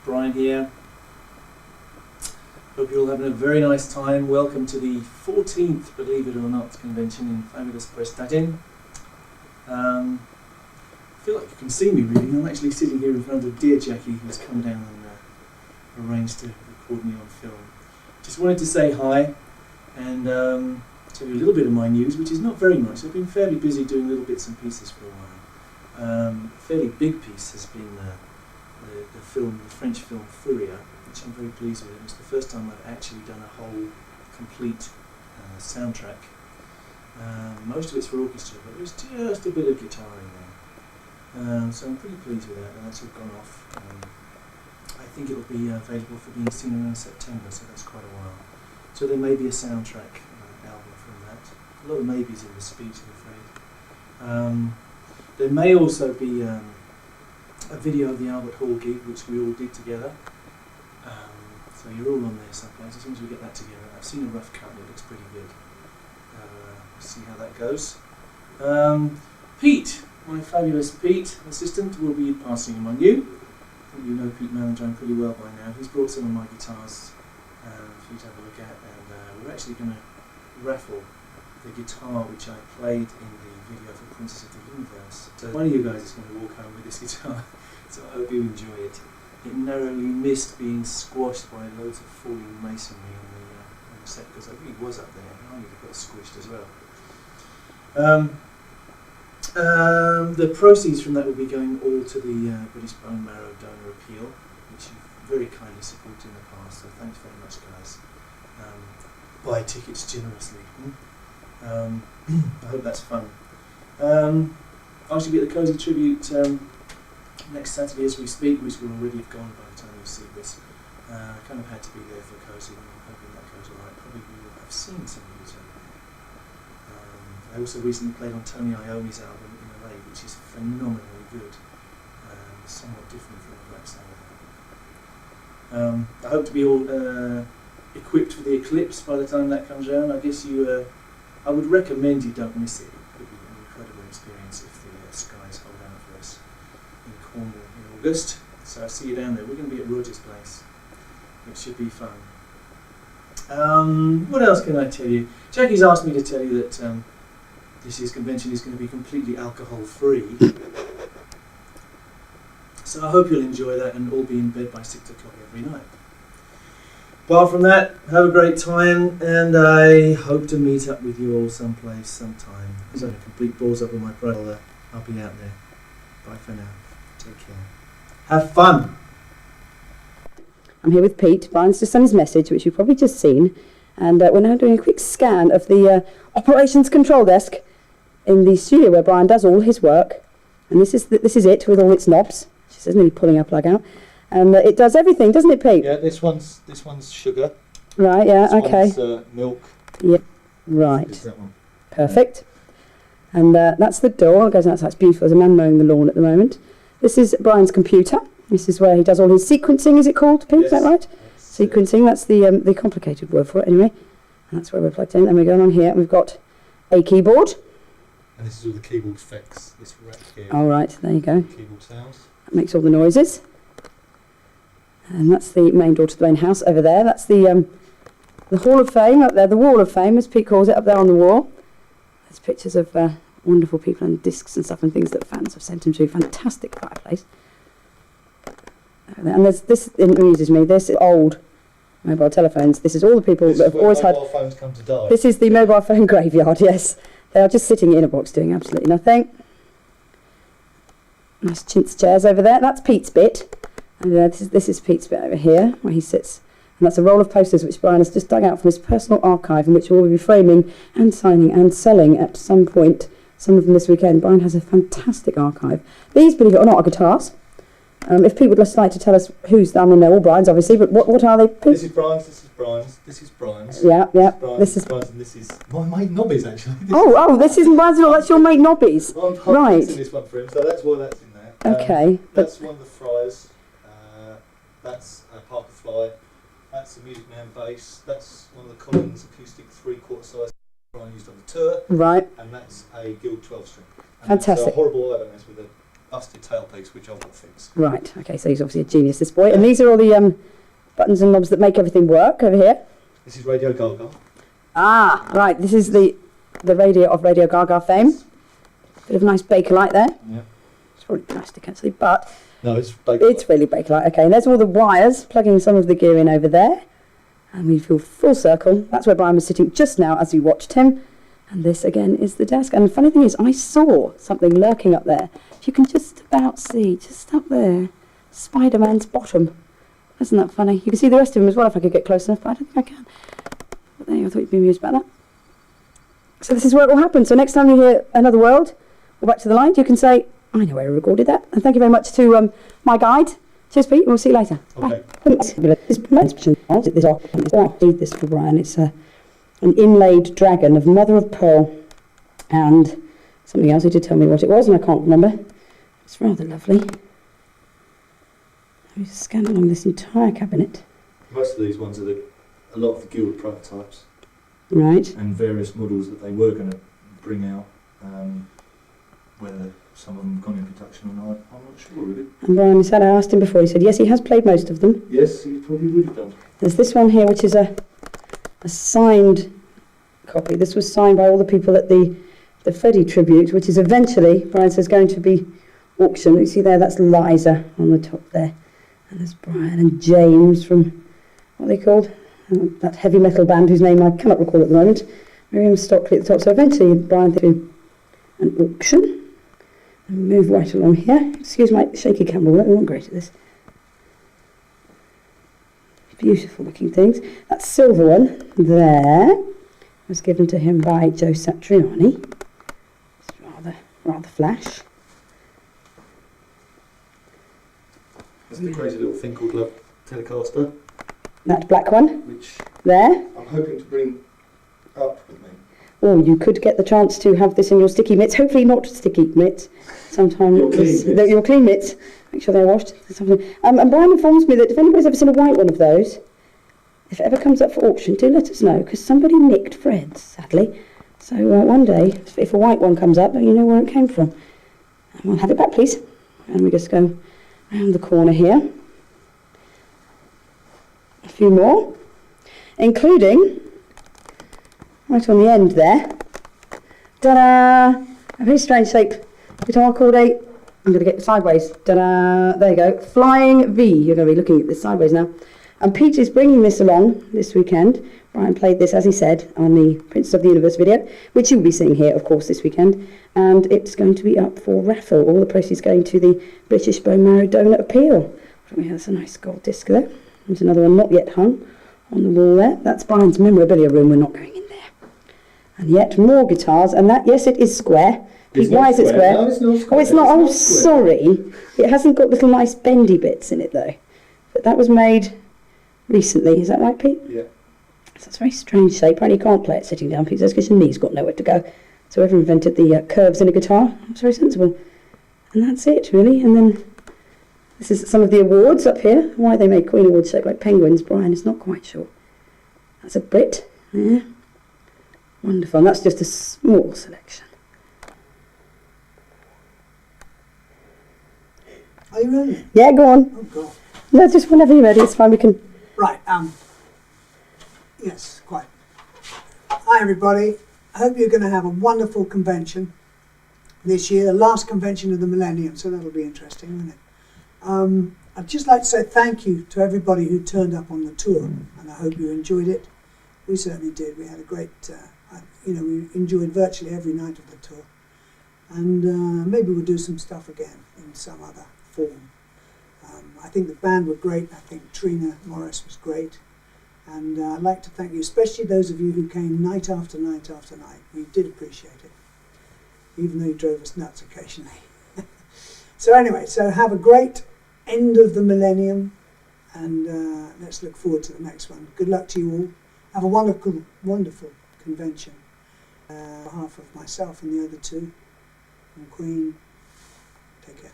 Brian here. Hope you're all having a very nice time. Welcome to the 14th, believe it or not, convention in fabulous Prestatyn. I feel like you can see me really. I'm actually sitting here in front of dear Jackie, who's come down and arranged to record me on film. Just wanted to say hi and tell you a little bit of my news, which is not very much. I've been fairly busy doing little bits and pieces for a while. A fairly big piece has been the French film Furia, which I'm very pleased with. It's the first time I've actually done a whole complete soundtrack. Most of it's for orchestra, but there's just a bit of guitar in there. So I'm pretty pleased with that, and that's all gone off. I think it'll be available for being seen around September, so that's quite a while. So there may be a soundtrack album from that. A lot of maybes in the speech, I'm afraid. There may also be a video of the Albert Hall gig, which we all did together. So you're all on there someplace, as soon as we get that together. I've seen a rough cut, it looks pretty good. We'll see how that goes. Pete, my fabulous Pete, assistant, will be passing him on you. I think you know Pete Malendron pretty well by now. He's brought some of my guitars for you to have a look at, and we're actually going to raffle the guitar which I played in the video for Princess of the Universe. So one of you guys is going to walk home with this guitar, so I hope you enjoy it. It narrowly missed being squashed by loads of falling masonry on the set, because I really was up there and I nearly got squished as well. The proceeds from that will be going all to the British Bone Marrow Donor Appeal, which you've very kindly supported in the past, so thanks very much, guys. Buy tickets generously. I hope that's fun. I should be at the Cosy Tribute next Saturday as we speak, which will already have gone by the time you see this. I kind of had to be there for Cosy, and I'm hoping that goes alright. Probably we will have seen some of you. I also recently played on Tony Iommi's album In LA, which is phenomenally good, somewhat different from the Black Sabbath album. I hope to be all equipped for the eclipse by the time that comes around. I guess I would recommend you don't miss it. It could be an incredible experience if the skies hold out for us in Cornwall in August. So I'll see you down there. We're going to be at Roger's place. It should be fun. What else can I tell you? Jackie's asked me to tell you that this year's convention is going to be completely alcohol-free. So I hope you'll enjoy that and all be in bed by 6 o'clock every night. Apart from that, have a great time, and I hope to meet up with you all someplace, sometime. As I'm complete balls up with my brother, I'll be out there. Bye for now. Take care. Have fun! I'm here with Pete. Brian's just done his message, which you've probably just seen, and we're now doing a quick scan of the operations control desk in the studio where Brian does all his work. And this is it with all its knobs. She says nearly pulling her plug out. And it does everything, doesn't it, Pete? Yeah, this one's sugar. Right, yeah, this okay. One's milk. Yeah, right. That one. Perfect. And that's the door. It goes outside. It's beautiful. There's a man mowing the lawn at the moment. This is Brian's computer. This is where he does all his sequencing, is it called, Pete? Yes. Is that right? Sequencing, that's the complicated word for it anyway. And that's where we're plugged in. And we're going on here. And we've got a keyboard. And this is all the keyboard effects. This rack here. All right, there you go. Keyboard sounds. That makes all the noises. And that's the main door to the main house over there. That's the Hall of Fame up there, the Wall of Fame, as Pete calls it, up there on the wall. There's pictures of wonderful people and discs and stuff and things that fans have sent him to. Fantastic fireplace. And there's this, it amuses me, this is old mobile telephones. This is all the people that have always had... mobile phones come to die. This is the mobile phone graveyard, yes. They are just sitting in a box doing absolutely nothing. Nice chintz chairs over there. That's Pete's bit. And this is Pete's bit over here, where he sits. And that's a roll of posters which Brian has just dug out from his personal archive, and which we'll be framing and signing and selling at some point, some of them this weekend. Brian has a fantastic archive. These, believe it or not, are guitars. If Pete would just like to tell us who's, I mean, they're all Brian's, obviously, but what are they, Pete? This is Brian's, this is Brian's, this is Brian's. Yeah, yeah. This is Brian's, and this is my mate Nobby's, actually. This is Brian's, that's your mate Nobby's. Well, right. This one for him, so that's why that's in there. Okay. That's one of the Friars. That's a Parker Fly. That's a Music Man bass. That's one of the Collins acoustic 3/4 size Brian used on the tour. Right. And that's a Guild 12 string. And Fantastic. it's a horrible I don't mess with a busted tailpiece, which I've got to fix. Right, okay, so he's obviously a genius, this boy. And these are all the buttons and knobs that make everything work over here. This is Radio Gaga. Ah, right, this is the radio of Radio Gaga fame. Bit of nice Bakelite there. Yeah. It's probably plastic actually, but No, it's Bakelite. it's really Bakelite. Okay, and there's all the wires plugging some of the gear in over there. And we feel full circle. That's where Brian was sitting just now as you watched him. And this again is the desk. And the funny thing is, I saw something lurking up there. If you can just about see, just up there, Spider-Man's bottom. Isn't that funny? You can see the rest of him as well if I could get close enough, but I don't think I can. But there, I thought you'd be amused about that. So this is where it will happen. So next time you hear Another World, or Back to the Light, you can say, I know where I recorded that. And thank you very much to my guide. Cheers, Pete. We'll see you later. Okay. Bye. This for Brian. It's an inlaid dragon of mother of pearl and something else. He did tell me what it was, and I can't remember. It's rather lovely. Let me just scan along this entire cabinet. Most of these ones are a lot of the Gilbert prototypes. Right. And various models that they were going to bring out, whether some of them have gone in production or not, I'm not sure really. And Brian said, I asked him before, he said yes, he has played most of them. Yes, he probably would have done. There's this one here, which is a signed copy. This was signed by all the people at the Freddie tribute, which is eventually, Brian says, going to be auctioned. You see there, that's Liza on the top there. And there's Brian and James from, what are they called? That heavy metal band whose name I cannot recall at the moment. Miriam Stockley at the top. So eventually Brian through an auction. And move right along here. Excuse my shaky camera work, I'm not great at this. Beautiful looking things. That silver one there was given to him by Joe Satriani. It's rather flash. That's the crazy little thing called a Telecaster, That black one which there. I'm hoping to bring up with me. Or you could get the chance to have this in your sticky mitts. Hopefully not sticky mitts. Sometime Your clean mitts. your clean mitts. Make sure they're washed. And Brian informs me that if anybody's ever seen a white one of those, if it ever comes up for auction, do let us know, because somebody nicked Fred's, sadly. So one day, if a white one comes up, you know where it came from. And we'll have it back, please. And we just go round the corner here. A few more, including, right on the end there, ta-da! A very strange shaped guitar called a, I'm going to get it sideways, ta-da! There you go, Flying V. You're going to be looking at this sideways now. And Pete is bringing this along this weekend. Brian played this, as he said, on the Princess of the Universe video, which you'll be seeing here, of course, this weekend. And it's going to be up for raffle. All the proceeds going to the British Bone Marrow Donor Appeal. That's a nice gold disc there. There's another one not yet hung on the wall there. That's Brian's memorabilia room. We're not going in there. And yet more guitars. And that, yes, it is square. Pete, why is it square? No, it's not square. Oh, it's not. Oh, sorry. It hasn't got little nice bendy bits in it, though. But that was made recently. Is that right, Pete? Yeah. So it's a very strange shape. Apparently you can't play it sitting down, Pete says, because your knee's got nowhere to go. So whoever invented the curves in a guitar, it's very sensible. And that's it, really. And then this is some of the awards up here. Why they made Queen Awards shaped like penguins, Brian is not quite sure. That's a Brit there. Wonderful. And that's just a small selection. Are you ready? Yeah, go on. Oh, God. No, just whenever you're ready, it's fine. We can. Right, yes, quite. Hi, everybody. I hope you're going to have a wonderful convention this year, the last convention of the millennium, so that'll be interesting, won't it? I'd just like to say thank you to everybody who turned up on the tour, and I hope you enjoyed it. We certainly did. We had a great, we enjoyed virtually every night of the tour. And maybe we'll do some stuff again in some other form. I think the band were great. I think Trina Morris was great. And I'd like to thank you, especially those of you who came night after night after night. We did appreciate it, even though you drove us nuts occasionally. So anyway, so have a great end of the millennium, and let's look forward to the next one. Good luck to you all. Have a wonderful, wonderful convention. On behalf of myself and the other two, and Queen, take care.